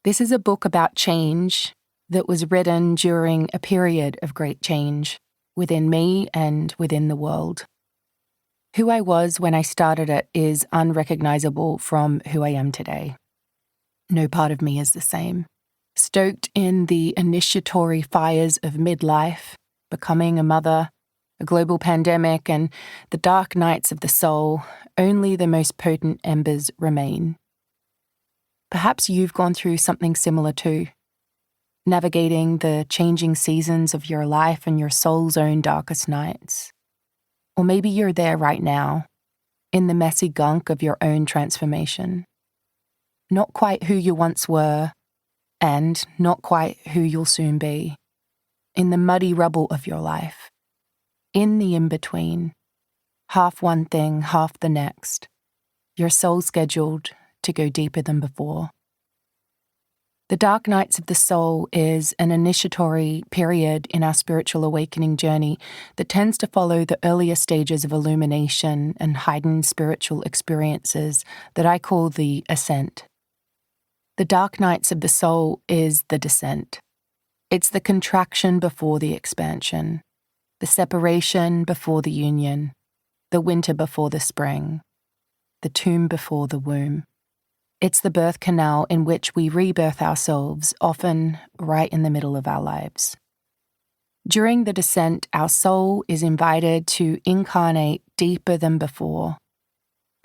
This is a book about change that was written during a period of great change within me and within the world. Who I was when I started it is unrecognizable from who I am today. No part of me is the same. Stoked in the initiatory fires of midlife, becoming a mother, a global pandemic, and the dark nights of the soul, only the most potent embers remain. Perhaps you've gone through something similar too, navigating the changing seasons of your life and your soul's own darkest nights. Or maybe you're there right now, in the messy gunk of your own transformation. Not quite who you once were, and not quite who you'll soon be. In the muddy rubble of your life. In the in-between. Half one thing, half the next. Your soul scheduled to go deeper than before. The dark nights of the soul is an initiatory period in our spiritual awakening journey that tends to follow the earlier stages of illumination and heightened spiritual experiences that I call the ascent. The dark nights of the soul is the descent. It's the contraction before the expansion, the separation before the union, the winter before the spring, the tomb before the womb. It's the birth canal in which we rebirth ourselves, often right in the middle of our lives. During the descent, our soul is invited to incarnate deeper than before.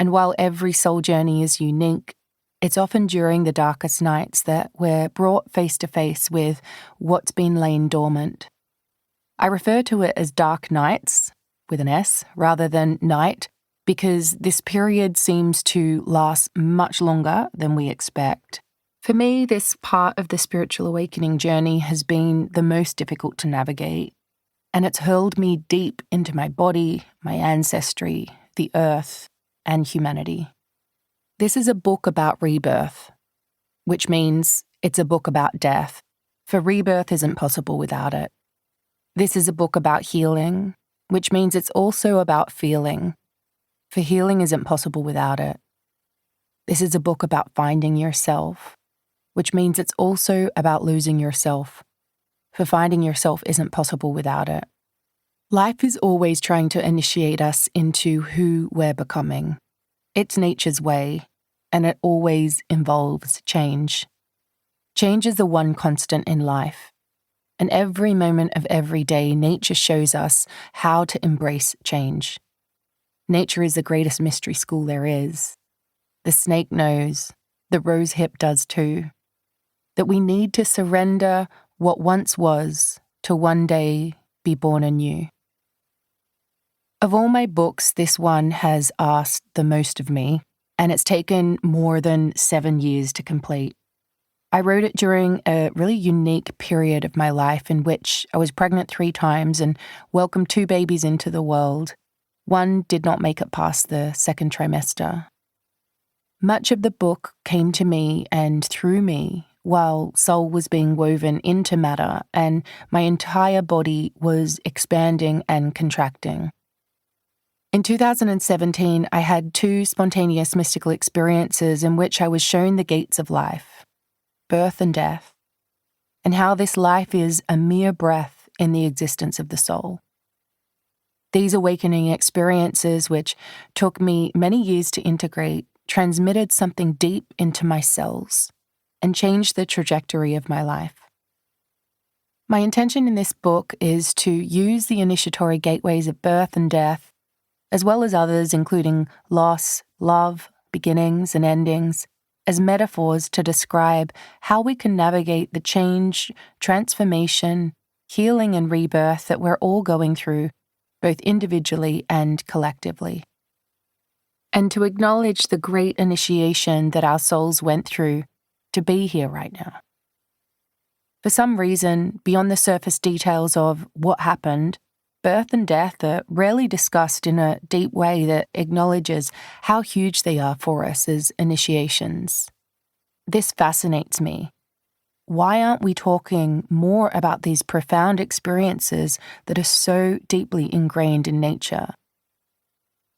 And while every soul journey is unique, it's often during the darkest nights that we're brought face to face with what's been lain dormant. I refer to it as dark nights, with an S, rather than night, because this period seems to last much longer than we expect. For me, this part of the spiritual awakening journey has been the most difficult to navigate, and it's hurled me deep into my body, my ancestry, the earth, and humanity. This is a book about rebirth, which means it's a book about death, for rebirth isn't possible without it. This is a book about healing, which means it's also about feeling, for healing isn't possible without it. This is a book about finding yourself, which means it's also about losing yourself, for finding yourself isn't possible without it. Life is always trying to initiate us into who we're becoming. It's nature's way, and it always involves change. Change is the one constant in life, and every moment of every day, nature shows us how to embrace change. Nature is the greatest mystery school there is. The snake knows, the rosehip does too, that we need to surrender what once was to one day be born anew. Of all my books, this one has asked the most of me, and it's taken more than 7 years to complete. I wrote it during a really unique period of my life in which I was pregnant 3 times and welcomed 2 babies into the world. One did not make it past the 2nd trimester. Much of the book came to me and through me while soul was being woven into matter and my entire body was expanding and contracting. In 2017, I had 2 spontaneous mystical experiences in which I was shown the gates of life, birth and death, and how this life is a mere breath in the existence of the soul. These awakening experiences, which took me many years to integrate, transmitted something deep into my cells and changed the trajectory of my life. My intention in this book is to use the initiatory gateways of birth and death, as well as others including loss, love, beginnings, and endings, as metaphors to describe how we can navigate the change, transformation, healing, and rebirth that we're all going through, both individually and collectively. And to acknowledge the great initiation that our souls went through to be here right now. For some reason, beyond the surface details of what happened, birth and death are rarely discussed in a deep way that acknowledges how huge they are for us as initiations. This fascinates me. Why aren't we talking more about these profound experiences that are so deeply ingrained in nature?